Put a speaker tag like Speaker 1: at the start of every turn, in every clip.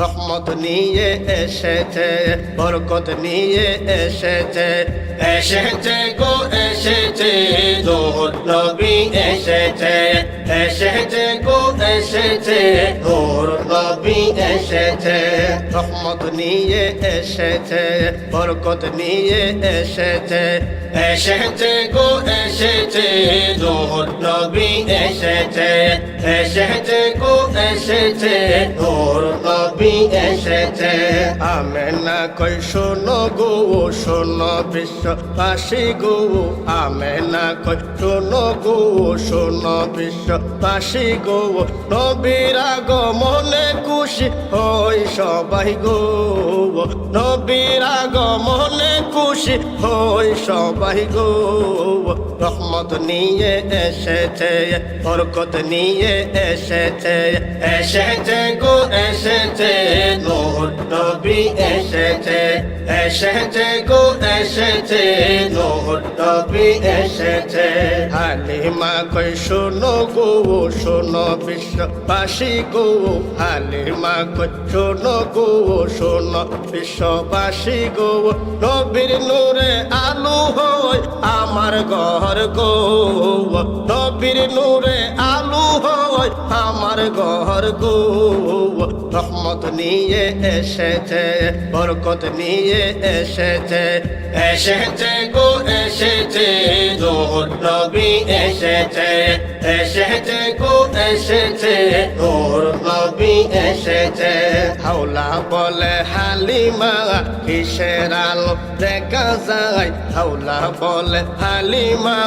Speaker 1: রহমত নিয়ে এসেছে, বরকত নিয়ে এসেছে, এসেছে গো এসেছে, নূর নবী এসেছে, এসেছে গো এসেছে, নূর নবী এসেছে। রহমত নিয়ে এসেছে, বরকত নিয়ে এসেছে, এসেছে গো এসেছে, নূর নবী এসেছে, এসেছে গো এসেছে, নূর নবী এসেছে। আমেনা কই শোনো গো শোনো বিশ্ববাসী গো, আমেনা কই শোনো গো শোনো বিশ্ববাসী গো, নবীর আগমনে খুশি হই সবাই গো, নবীর আগমনে খুশি হই সবাই গো। রহমত নিয়ে এসেছে, বরকত নিয়ে এসেছে, এসেছে গো এসেছে, নূর নবী এসেছে, এসেছে গো এসেছে, নূর নবী এসেছে। হালিমা কই শোনো গো শোনো বিশ্ববাসী গো, হালিমা কই শোনো গো শোনো বিশ্ববাসী গো, নবীর নূরে আলো হয় আমার ঘর গো, নবীর নূরে আলো হয় আমার ঘর গো। রহমত নিয়ে এসেছে, বরকত নিয়ে এসেছে, এসেছে গো এসেছে, নূর নবী এসেছে, এসেছে গো এসেছে, নূর নবী এসেছে। হাওলা বলে হালিমা কিসের আলো দেখা যায়, হাওলা বলে হালিমা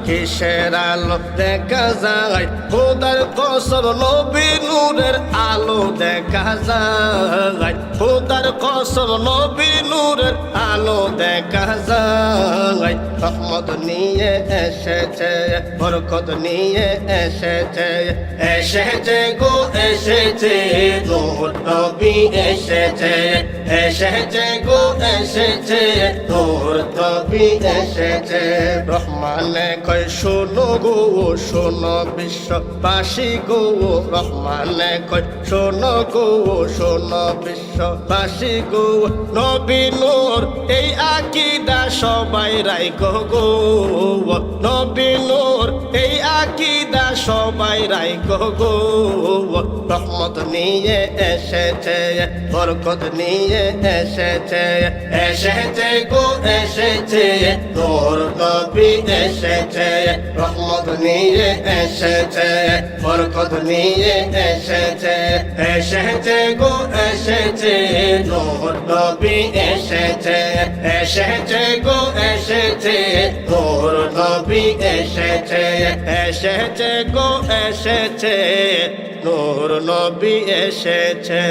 Speaker 1: কিসের আলো দেখা যায়, খোদার কসম নবী নূরের আলো দেখা যায়, খোদার কসম নবী নূরের আলো দেখা যায়। রহমত নিয়ে এসেছে, বরকত নিয়ে এসেছে, এসেছে গো এসেছে, নূর নবী এসেছে, এসেছে গো এসেছে, নূর নবী এসেছে। রহমানে কই শোনো গো শোনো বিশ্ববাসী গো, রহমানে কই শোনো গো শোনো বিশ্ববাসী গো, নবী নূর এই আকীদা সবাই রাখো গো, নবী নূর এই আকীদা সবাই রাখো গো। রহমত নিয়ে এসেছে, বরকত নিয়ে এসেছে, এসেছে গো এসেছে, নূর নবী এসেছে, রহমত নিয়ে এসেছে, বরকত নিয়ে এসেছে, এসেছে গো এসেছে, নূর নবী এসেছে, এসেছে গো এসেছে, নূর নবী এসেছে, এসেছে গো এসেছে, নূর নবী এসেছে।